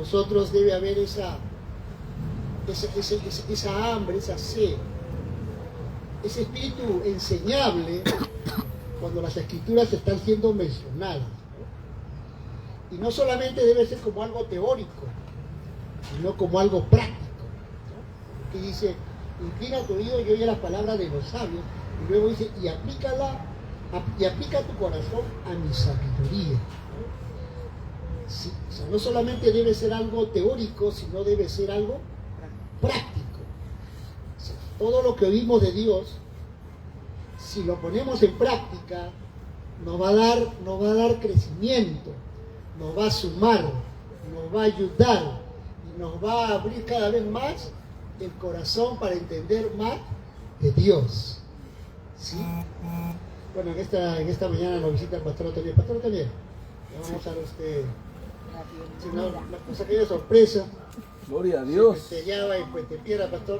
nosotros debe haber esa hambre, esa sed, ese espíritu enseñable cuando las escrituras están siendo mencionadas, ¿no? Y no solamente debe ser como algo teórico, sino como algo práctico, ¿no? Que dice, inclina tu oído y oye las palabras de los sabios, y luego dice, y aplica tu corazón a mi sabiduría, ¿no? Sí, o sea, no solamente debe ser algo teórico, sino debe ser algo práctico. O sea, todo lo que oímos de Dios, si lo ponemos en práctica, nos va a dar crecimiento, nos va a sumar, nos va a ayudar y nos va a abrir cada vez más el corazón para entender más de Dios. ¿Sí? Bueno, en esta mañana nos visita el pastor Otoniel. Pastor Otoniel, le vamos a dar a usted una cosa que es sorpresa. Gloria a Dios. Se hallaba en Puente Piedra, pastor.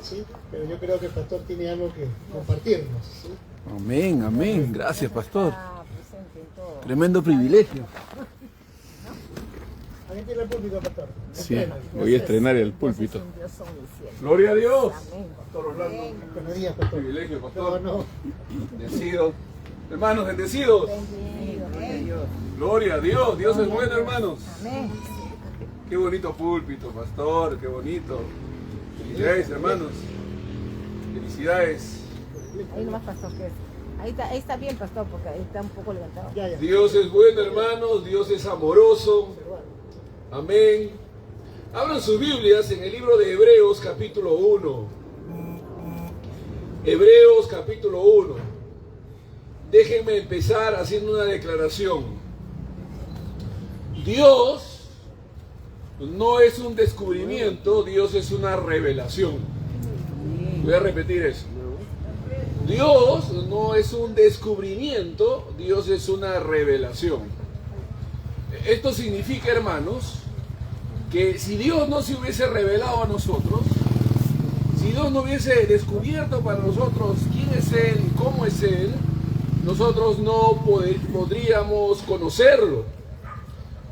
¿Sí? Pero yo creo que el pastor tiene algo que compartirnos. ¿Sí? Amén, amén. Gracias, pastor. Tremendo privilegio. ¿Alguien tiene el púlpito, pastor? Sí, voy a estrenar el púlpito. Gloria a Dios. Pastor Orlando. Buenos días, pastor. Privilegio, pastor. No. Bendecidos. Hermanos, bendecidos. Gloria a Dios. Dios es bueno, hermanos. Amén. Qué bonito púlpito, pastor. Qué bonito. Felicidades, hermanos. Felicidades. Ahí nomás, pastor, que ahí está bien, pastor, porque ahí está un poco levantado. Ya. Dios es bueno, hermanos. Dios es amoroso. Amén. Abran sus Biblias en el libro de Hebreos capítulo 1. Hebreos capítulo 1. Déjenme empezar haciendo una declaración. Dios no es un descubrimiento, Dios es una revelación. Voy a repetir eso. Dios no es un descubrimiento, Dios es una revelación. Esto significa, hermanos, que si Dios no se hubiese revelado a nosotros, si Dios no hubiese descubierto para nosotros quién es Él y cómo es Él, nosotros no podríamos conocerlo.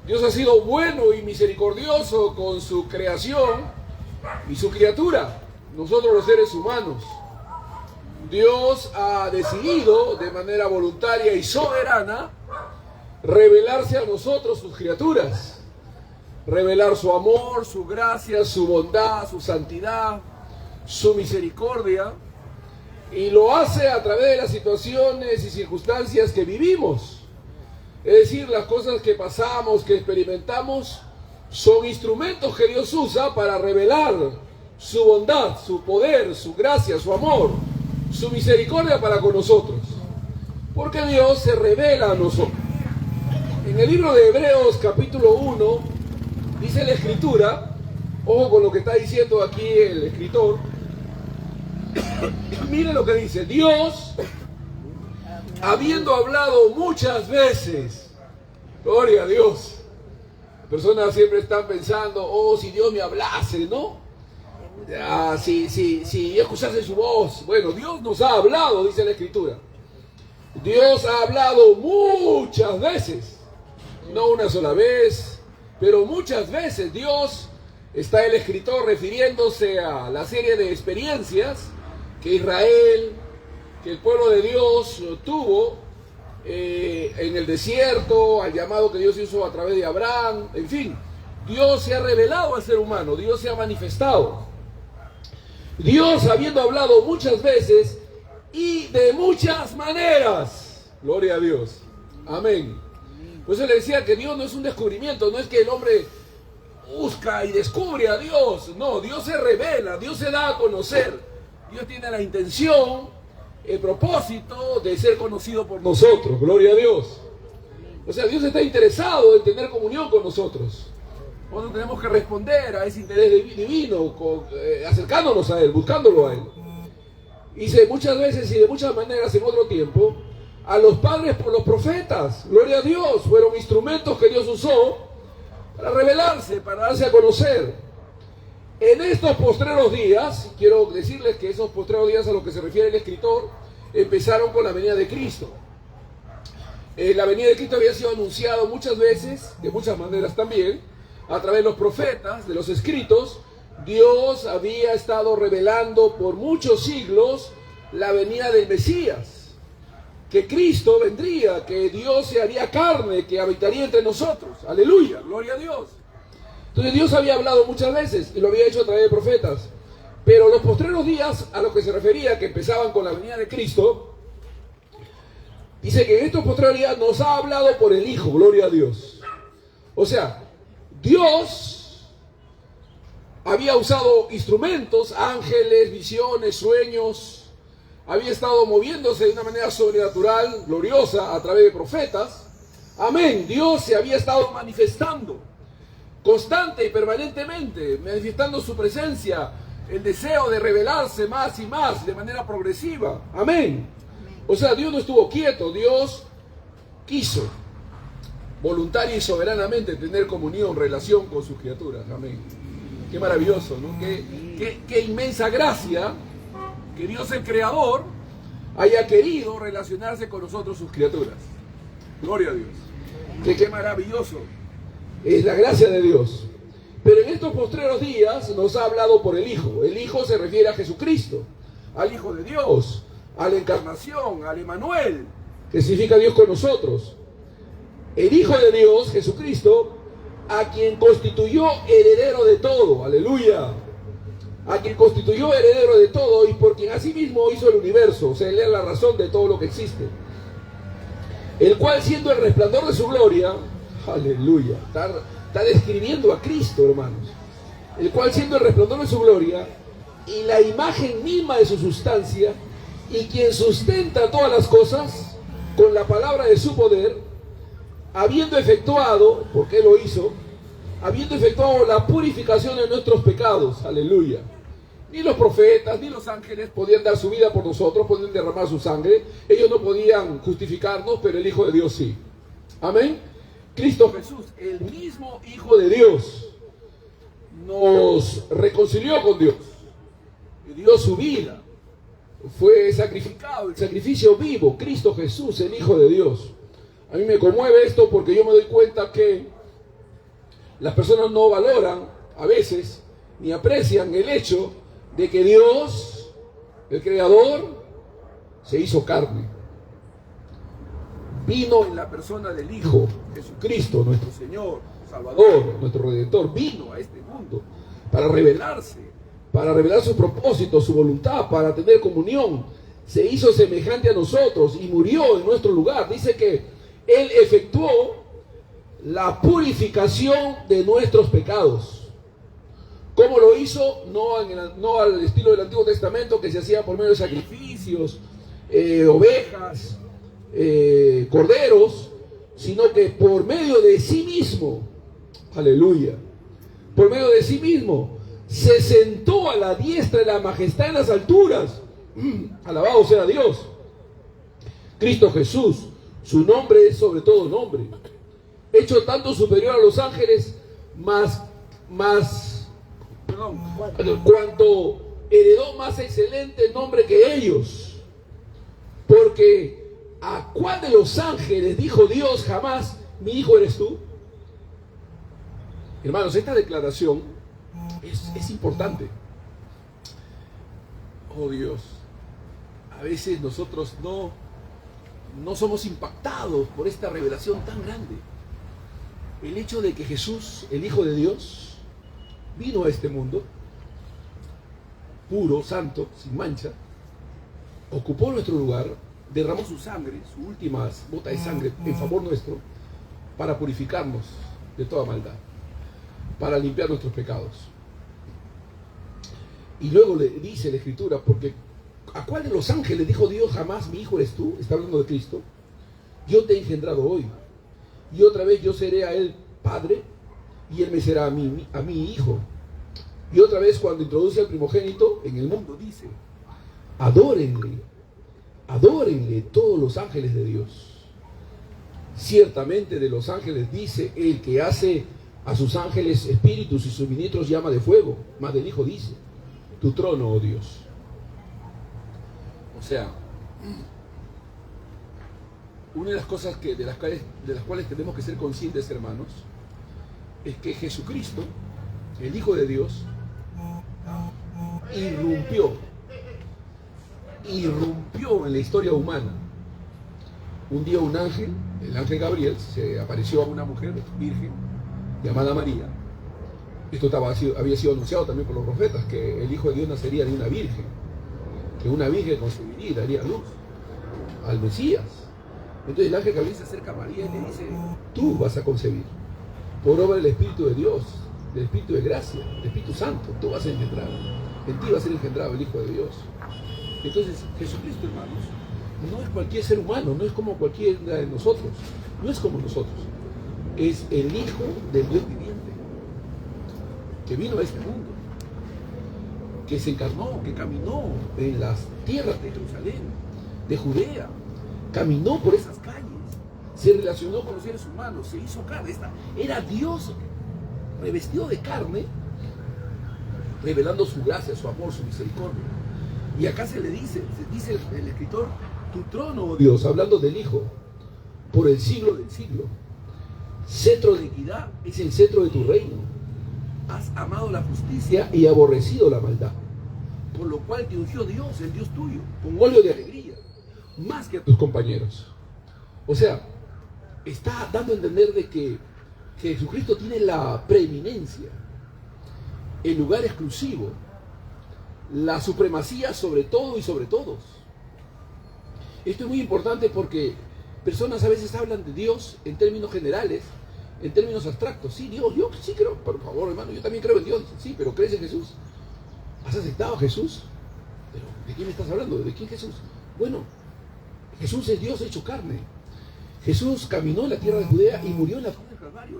Dios ha sido bueno y misericordioso con su creación y su criatura, nosotros los seres humanos. Dios ha decidido de manera voluntaria y soberana revelarse a nosotros, sus criaturas, revelar su amor, su gracia, su bondad, su santidad, su misericordia, y lo hace a través de las situaciones y circunstancias que vivimos. Es decir, las cosas que pasamos, que experimentamos, son instrumentos que Dios usa para revelar su bondad, su poder, su gracia, su amor, su misericordia para con nosotros. Porque Dios se revela a nosotros. En el libro de Hebreos capítulo 1, dice la Escritura, ojo con lo que está diciendo aquí el escritor, mire lo que dice: Dios, habiendo hablado muchas veces, gloria a Dios. Personas siempre están pensando, oh, si Dios me hablase, ¿no? Si yo escuchase su voz. Bueno, Dios nos ha hablado, dice la Escritura. Dios ha hablado muchas veces, no una sola vez, pero muchas veces. Dios, está el escritor refiriéndose a la serie de experiencias que Israel, que el pueblo de Dios tuvo en el desierto, al llamado que Dios hizo a través de Abraham, en fin. Dios se ha revelado al ser humano, Dios se ha manifestado. Dios, habiendo hablado muchas veces y de muchas maneras, gloria a Dios, amén. Por eso le decía que Dios no es un descubrimiento, no es que el hombre busca y descubre a Dios, no, Dios se revela, Dios se da a conocer, Dios tiene la intención, el propósito de ser conocido por nosotros, gloria a Dios. O sea, Dios está interesado en tener comunión con nosotros. Nosotros tenemos que responder a ese interés divino, acercándonos a Él, buscándolo a Él. Dice muchas veces y de muchas maneras en otro tiempo, a los padres por los profetas, gloria a Dios, fueron instrumentos que Dios usó para revelarse, para darse a conocer. En estos postreros días, quiero decirles que esos postreros días a los que se refiere el escritor, empezaron con la venida de Cristo. La venida de Cristo había sido anunciado muchas veces, de muchas maneras también, a través de los profetas, de los escritos, Dios había estado revelando por muchos siglos la venida del Mesías, que Cristo vendría, que Dios se haría carne, que habitaría entre nosotros. Aleluya, gloria a Dios. Entonces Dios había hablado muchas veces y lo había hecho a través de profetas, pero los postreros días a los que se refería, que empezaban con la venida de Cristo, dice que en estos postreros días nos ha hablado por el Hijo, gloria a Dios. O sea, Dios había usado instrumentos, ángeles, visiones, sueños, había estado moviéndose de una manera sobrenatural, gloriosa, a través de profetas. Amén. Dios se había estado manifestando constante y permanentemente, manifestando su presencia, el deseo de revelarse más y más de manera progresiva. Amén. O sea, Dios no estuvo quieto, Dios quiso voluntaria y soberanamente tener comunión, relación con sus criaturas. Amén. Qué maravilloso, ¿no? Qué inmensa gracia que Dios el Creador haya querido relacionarse con nosotros, sus criaturas. Gloria a Dios. Qué maravilloso es la gracia de Dios. Pero en estos postreros días nos ha hablado por el Hijo. El Hijo se refiere a Jesucristo, al Hijo de Dios, a la encarnación, al Emmanuel, que significa Dios con nosotros. El Hijo de Dios, Jesucristo, a quien constituyó heredero de todo. Aleluya. A quien constituyó heredero de todo y por quien asimismo hizo el universo. O sea, él es la razón de todo lo que existe. El cual, siendo el resplandor de su gloria, aleluya, está describiendo a Cristo, hermanos. El cual, siendo el resplandor de su gloria y la imagen misma de su sustancia, y quien sustenta todas las cosas con la palabra de su poder, habiendo efectuado, porque Él lo hizo, habiendo efectuado la purificación de nuestros pecados, aleluya. Ni los profetas, ni los ángeles podían dar su vida por nosotros, podían derramar su sangre, ellos no podían justificarnos, pero el Hijo de Dios sí. Amén. Cristo Jesús, el mismo Hijo de Dios, nos reconcilió con Dios, y dio su vida, fue sacrificado, el sacrificio vivo, Cristo Jesús, el Hijo de Dios. A mí me conmueve esto porque yo me doy cuenta que las personas no valoran a veces ni aprecian el hecho de que Dios, el Creador, se hizo carne. Vino en la persona del Hijo, Jesucristo, nuestro Señor, Salvador, nuestro Redentor, vino a este mundo para revelarse, para revelar su propósito, su voluntad, para tener comunión. Se hizo semejante a nosotros y murió en nuestro lugar. Dice que Él efectuó la purificación de nuestros pecados. ¿Cómo lo hizo? No al estilo del Antiguo Testamento, que se hacía por medio de sacrificios, ovejas, corderos, sino que por medio de sí mismo, aleluya, por medio de sí mismo, se sentó a la diestra de la majestad en las alturas. Alabado sea Dios. Cristo Jesús, su nombre es sobre todo nombre, hecho tanto superior a los ángeles, cuanto heredó más excelente nombre que ellos. Porque ¿a cuál de los ángeles dijo Dios jamás, mi hijo eres tú? Hermanos, esta declaración es importante. Oh Dios, a veces nosotros no somos impactados por esta revelación tan grande. El hecho de que Jesús, el Hijo de Dios, vino a este mundo, puro, santo, sin mancha, ocupó nuestro lugar, derramó su sangre, su última gota de sangre en favor nuestro, para purificarnos de toda maldad, para limpiar nuestros pecados. Y luego le dice la Escritura, porque ¿a cuál de los ángeles dijo Dios jamás mi hijo eres tú? Está hablando de Cristo. Yo te he engendrado hoy, y otra vez yo seré a él padre, y él me será a mí hijo. Y otra vez cuando introduce al primogénito en el mundo dice, adórenle todos los ángeles de Dios. Ciertamente de los ángeles dice, el que hace a sus ángeles espíritus y sus ministros llama de fuego, más del Hijo dice, tu trono, oh Dios. O sea, una de las cosas de las cuales tenemos que ser conscientes, hermanos, es que Jesucristo, el Hijo de Dios, irrumpió en la historia humana. Un día un ángel, el ángel Gabriel, se apareció a una mujer virgen llamada María. Esto había sido anunciado también por los profetas, que el Hijo de Dios nacería de una virgen, que una virgen concebiría y daría luz al Mesías. Entonces el ángel Gabriel se acerca a María y le dice: tú vas a concebir, por obra del Espíritu de Dios, del Espíritu de gracia, del Espíritu Santo, tú vas a engendrar. En ti va a ser engendrado el Hijo de Dios. Entonces, Jesucristo, hermanos, no es cualquier ser humano, no es como cualquiera de nosotros, no es como nosotros. Es el Hijo del Dios viviente, que vino a este mundo, que se encarnó, que caminó en las tierras de Jerusalén, de Judea, caminó por esas calles, se relacionó con los seres humanos, se hizo carne. Era Dios revestido de carne, revelando su gracia, su amor, su misericordia. Y acá se dice el escritor: tu trono, oh Dios, hablando del Hijo, por el siglo del siglo. Cetro de equidad es el cetro de tu reino. Has amado la justicia y aborrecido la maldad, por lo cual te ungió Dios, el Dios tuyo, con óleo de alegría, más que a tus compañeros. O sea, está dando a entender de que Jesucristo tiene la preeminencia, el lugar exclusivo, la supremacía sobre todo y sobre todos. Esto es muy importante porque personas a veces hablan de Dios en términos generales, en términos abstractos. Sí, Dios, yo sí creo, por favor, hermano, yo también creo en Dios. Sí, pero ¿crees en Jesús? ¿Has aceptado a Jesús? ¿Pero de quién me estás hablando? ¿De quién Jesús? Bueno, Jesús es Dios hecho carne. Jesús caminó en la tierra de Judea y murió en la cruz del Calvario.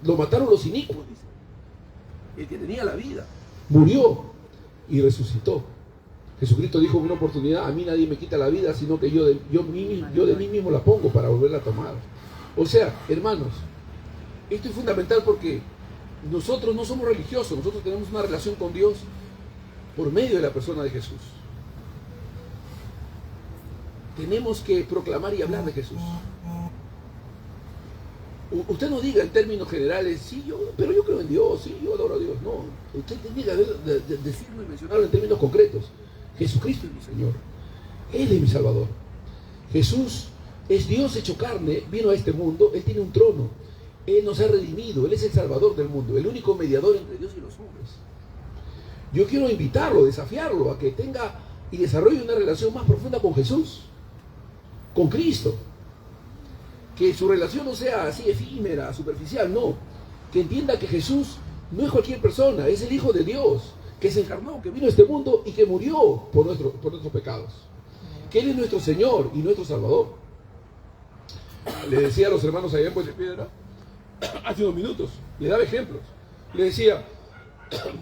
Lo mataron los inicuos, dice. El que tenía la vida murió y resucitó. Jesucristo dijo en una oportunidad: a mí nadie me quita la vida, sino que yo de mí mismo la pongo para volverla a tomar. O sea, hermanos, esto es fundamental porque nosotros no somos religiosos, nosotros tenemos una relación con Dios por medio de la persona de Jesús. Tenemos que proclamar y hablar de Jesús. Usted no diga en términos generales: sí, pero yo creo en Dios, sí, yo adoro a Dios. No, usted tiene que decirlo y mencionarlo en términos concretos. Jesucristo es mi Señor, Él es mi Salvador. Jesús es Dios hecho carne, vino a este mundo, Él tiene un trono, Él nos ha redimido, Él es el Salvador del mundo, el único mediador entre Dios y los hombres. Yo quiero invitarlo, desafiarlo a que tenga y desarrolle una relación más profunda con Jesús, con Cristo. Que su relación no sea así efímera, superficial, no. Que entienda que Jesús no es cualquier persona, es el Hijo de Dios, que se encarnó, que vino a este mundo y que murió por nuestros pecados. Que Él es nuestro Señor y nuestro Salvador. Le decía a los hermanos allá en Puente Piedra, hace unos minutos, le daba ejemplos. Le decía: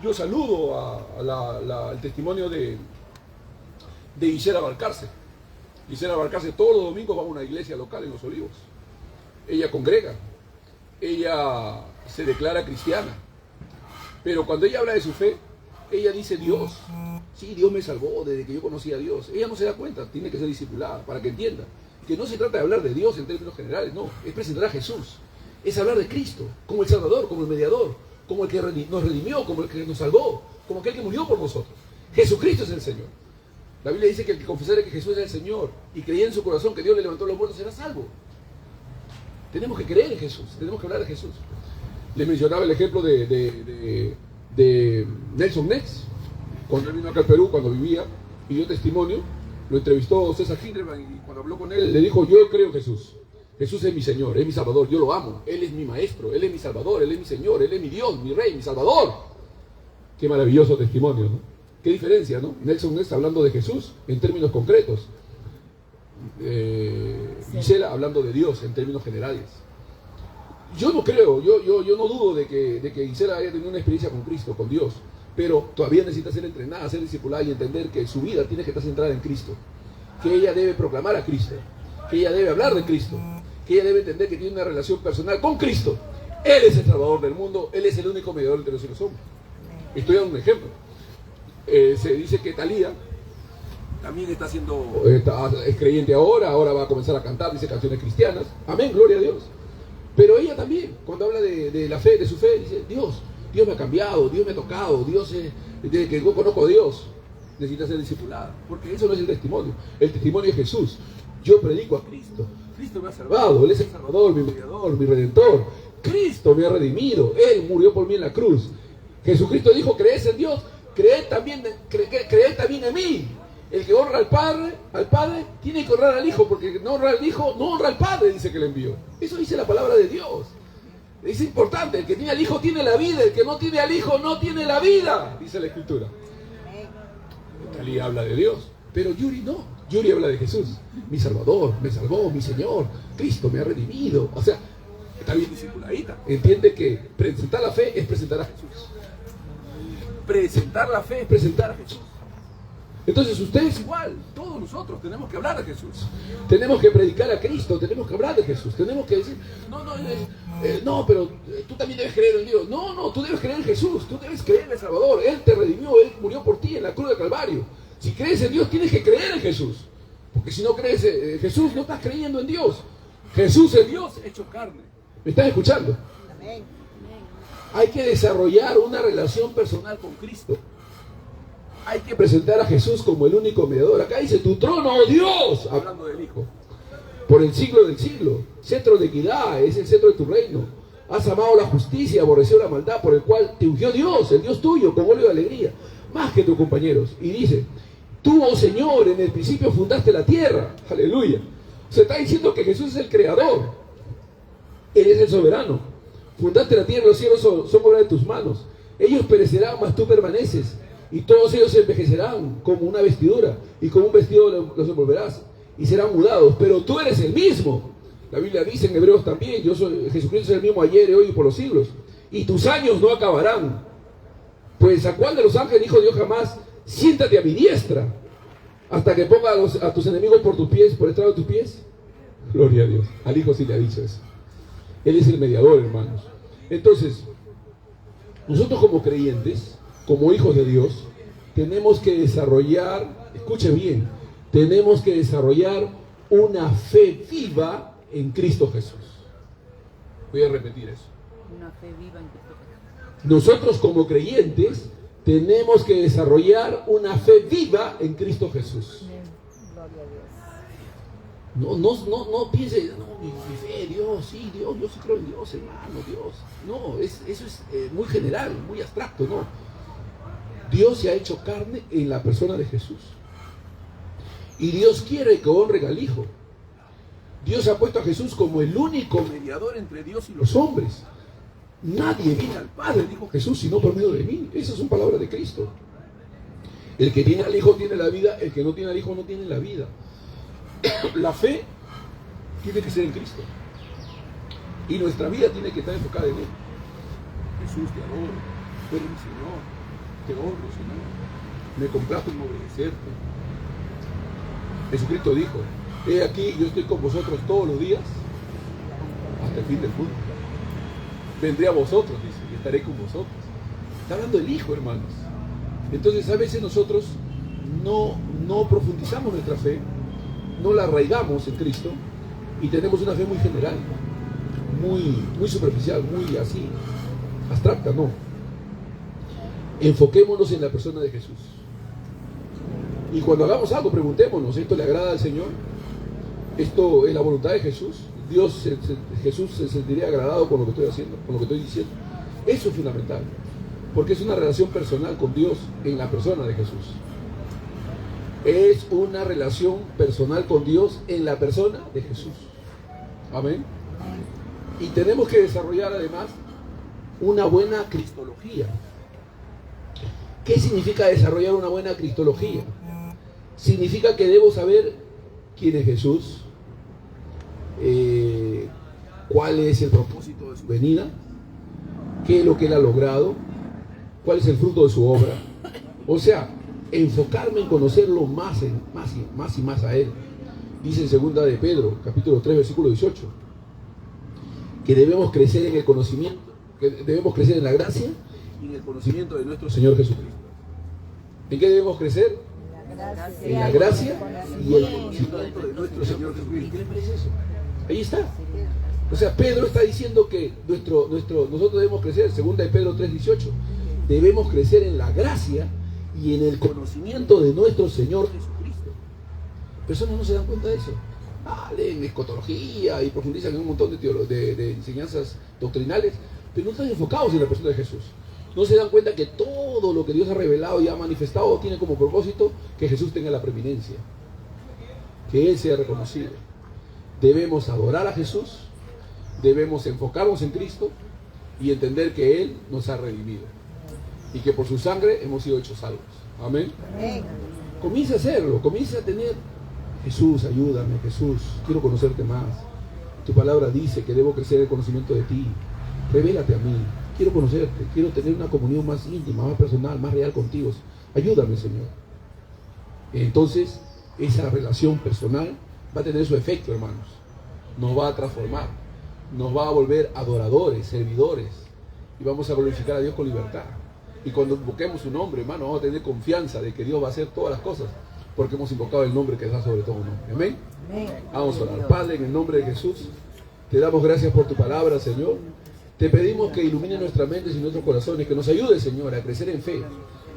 yo saludo al testimonio de Gisela Valcarce. Gisela Valcarce todos los domingos va a una iglesia local en Los Olivos. Ella congrega, ella se declara cristiana, pero cuando ella habla de su fe, ella dice: Dios, sí, Dios me salvó desde que yo conocí a Dios. Ella no se da cuenta, tiene que ser discipulada para que entienda que no se trata de hablar de Dios en términos generales, no, es presentar a Jesús, es hablar de Cristo como el Salvador, como el mediador, como el que nos redimió, como el que nos salvó, como aquel que murió por nosotros. Jesucristo es el Señor. La Biblia dice que el que confesara que Jesús es el Señor y creía en su corazón que Dios le levantó a los muertos será salvo. Tenemos que creer en Jesús, tenemos que hablar de Jesús. Les mencionaba el ejemplo de Nelson Ness, cuando él vino acá al Perú, cuando vivía, y dio testimonio. Lo entrevistó César Hinderman y cuando habló con él le dijo: yo creo en Jesús. Jesús es mi Señor, es mi Salvador, yo lo amo. Él es mi Maestro, Él es mi Salvador, Él es mi Señor, Él es mi Dios, mi Rey, mi Salvador. Qué maravilloso testimonio, ¿no? Qué diferencia, ¿no? Nelson Ness hablando de Jesús en términos concretos. Gisela hablando de Dios en términos generales. Yo no creo, yo no dudo de que Gisela haya tenido una experiencia con Cristo, con Dios, pero todavía necesita ser entrenada, ser discipulada y entender que su vida tiene que estar centrada en Cristo, que ella debe proclamar a Cristo, que ella debe hablar de Cristo, que ella debe entender que tiene una relación personal con Cristo. Él es el Salvador del mundo, Él es el único mediador entre los y los hombres. Estoy dando un ejemplo. Se dice que Thalía también es creyente ahora va a comenzar a cantar, dice canciones cristianas. Amén, gloria a Dios. Pero ella también, cuando habla de la fe, de su fe, dice, Dios me ha cambiado, Dios me ha tocado, desde que yo conozco a Dios, necesita ser discipulada, porque eso no es el testimonio es Jesús. Yo predico a Cristo, Cristo me ha salvado, Él es el Salvador, mi mediador, mi Redentor, Cristo me ha redimido, Él murió por mí en la cruz. Jesucristo dijo, creed en Dios, creed también en mí. El que honra al Padre, tiene que honrar al Hijo, porque el que no honra al Hijo, no honra al Padre, dice que le envió. Eso dice la palabra de Dios. Es importante, el que tiene al Hijo tiene la vida, el que no tiene al Hijo no tiene la vida, dice la Escritura. Talí habla de Dios, pero Yuri no. Yuri habla de Jesús, mi Salvador, me salvó, mi Señor, Cristo me ha redimido. O sea, está bien discipuladita. Entiende que presentar la fe es presentar a Jesús. Presentar la fe es presentar a Jesús. Entonces ustedes igual, todos nosotros tenemos que hablar de Jesús, tenemos que predicar a Cristo, tenemos que hablar de Jesús, tenemos que decir, no, pero tú también debes creer en Dios. No, tú debes creer en Jesús, tú debes creer en el Salvador, Él te redimió, Él murió por ti en la cruz del Calvario. Si crees en Dios, tienes que creer en Jesús, porque si no crees en Jesús, no estás creyendo en Dios. Jesús es Dios hecho carne. ¿Me estás escuchando? Amén. Hay que desarrollar una relación personal con Cristo. Hay que presentar a Jesús como el único mediador. Acá dice, tu trono, oh Dios, hablando del Hijo, por el siglo del siglo, cetro de equidad, es el cetro de tu reino. Has amado la justicia, aborrecido la maldad, por el cual te ungió Dios, el Dios tuyo, con óleo de alegría, más que tus compañeros. Y dice, tú, oh Señor, en el principio fundaste la tierra. Aleluya. Se está diciendo que Jesús es el creador. Él es el soberano. Fundaste la tierra, los cielos son obra de tus manos. Ellos perecerán, mas tú permaneces. Y todos ellos se envejecerán como una vestidura, y como un vestido los envolverás, y serán mudados, pero tú eres el mismo. La Biblia dice en Hebreos también, Jesucristo es el mismo ayer, hoy y por los siglos, y tus años no acabarán. Pues ¿a cuál de los ángeles dijo Dios jamás, siéntate a mi diestra, hasta que ponga a tus enemigos por tus pies, por estrado de tus pies? Gloria a Dios. Al Hijo sí le ha dicho eso. Él es el mediador, hermanos. Entonces, nosotros como creyentes, como hijos de Dios, tenemos que desarrollar, escuche bien, tenemos que desarrollar una fe viva en Cristo Jesús. Voy a repetir eso. Una fe viva en Cristo Jesús. Nosotros como creyentes tenemos que desarrollar una fe viva en Cristo Jesús. Gloria a Dios. No piense, mi fe, Dios, yo sí creo en Dios, hermano, Dios. No, eso es muy general, muy abstracto, no. Dios se ha hecho carne en la persona de Jesús. Y Dios quiere que honren al Hijo. Dios ha puesto a Jesús como el único mediador entre Dios y los hombres. Nadie viene al Padre, dijo Jesús, sino por medio de mí. Esas son palabras de Cristo. El que tiene al Hijo tiene la vida, el que no tiene al Hijo no tiene la vida. La fe tiene que ser en Cristo. Y nuestra vida tiene que estar enfocada en Él. Jesús, te adoro, tú eres mi Señor. Te honro, Señor. Me complazco en obedecerte. Jesucristo dijo, he aquí, yo estoy con vosotros todos los días hasta el fin del mundo. Vendré a vosotros, dice, y estaré con vosotros. Está hablando del Hijo, hermanos. Entonces, a veces nosotros no profundizamos nuestra fe, no la arraigamos en Cristo, y tenemos una fe muy general, muy superficial, muy así, abstracta, no. Enfoquémonos en la persona de Jesús. Y cuando hagamos algo, preguntémonos, ¿esto le agrada al Señor? ¿Esto es la voluntad de Jesús? Jesús se sentiría agradado con lo que estoy haciendo, con lo que estoy diciendo. Eso es fundamental, porque es una relación personal con Dios en la persona de Jesús. Es una relación personal con Dios en la persona de Jesús. Amén. Y tenemos que desarrollar además una buena cristología. ¿Qué significa desarrollar una buena cristología? Significa que debo saber quién es Jesús, cuál es el propósito de su venida, qué es lo que Él ha logrado, cuál es el fruto de su obra. O sea, enfocarme en conocerlo más y más a Él. Dice en 2 de Pedro, capítulo 3, versículo 18, que debemos crecer en el conocimiento, que debemos crecer en la gracia y en el conocimiento de nuestro Señor Jesucristo. ¿En qué debemos crecer? En la gracia y el conocimiento de nuestro Señor Jesucristo. ¿Qué le parece eso? Ahí está. O sea, Pedro está diciendo que nosotros debemos crecer, segunda de Pedro 3:18, debemos crecer en la gracia y en el conocimiento de nuestro Señor Jesucristo. Personas no se dan cuenta de eso. Leen escatología y profundizan en un montón de enseñanzas doctrinales, pero no están enfocados en la persona de Jesús. No se dan cuenta que todo lo que Dios ha revelado y ha manifestado tiene como propósito que Jesús tenga la preeminencia, que Él sea reconocido. Debemos adorar a Jesús, debemos enfocarnos en Cristo y entender que Él nos ha redimido y que por su sangre hemos sido hechos salvos. Amén. Comienza a hacerlo, comienza a tener: Jesús, ayúdame, Jesús, quiero conocerte más. Tu palabra dice que debo crecer en el conocimiento de ti. Revélate a mí, quiero conocerte, quiero tener una comunión más íntima, más personal, más real contigo. Ayúdame, Señor. Entonces, esa relación personal va a tener su efecto, hermanos. Nos va a transformar, nos va a volver adoradores, servidores, y vamos a glorificar a Dios con libertad. Y cuando invoquemos su nombre, hermano, vamos a tener confianza de que Dios va a hacer todas las cosas, porque hemos invocado el nombre que da sobre todo nombre. Amén. Vamos a orar. Padre, en el nombre de Jesús, te damos gracias por tu palabra, Señor. Te pedimos que ilumine nuestras mentes y nuestros corazones, que nos ayude, Señor, a crecer en fe,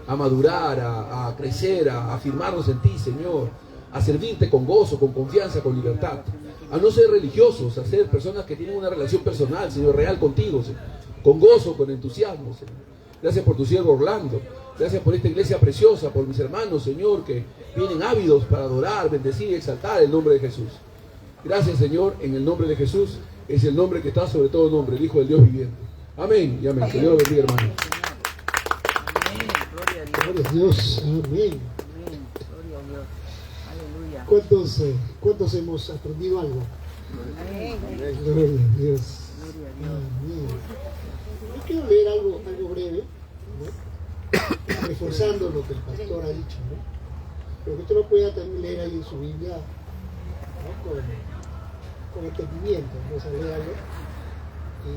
a madurar, a crecer, a afirmarnos en ti, Señor, a servirte con gozo, con confianza, con libertad, a no ser religiosos, a ser personas que tienen una relación personal, Señor, real contigo, Señor, con gozo, con entusiasmo, Señor. Gracias por tu siervo Orlando. Gracias por esta iglesia preciosa, por mis hermanos, Señor, que vienen ávidos para adorar, bendecir y exaltar el nombre de Jesús. Gracias, Señor, en el nombre de Jesús. Es el nombre que está sobre todo nombre, el Hijo del Dios viviente. Amén y amén. Que Dios lo bendiga, hermano. Gloria a Dios. Amén. Gloria a Dios. Aleluya. ¿Cuántos hemos aprendido algo? Amén. Gloria a Dios. Gloria a Dios. Amén. Yo quiero leer algo breve, ¿no? Reforzando lo que el pastor ha dicho, ¿no? Pero que usted lo pueda también leer ahí en su Biblia, ¿no? Con entendimiento, ¿no? O sea, léalo y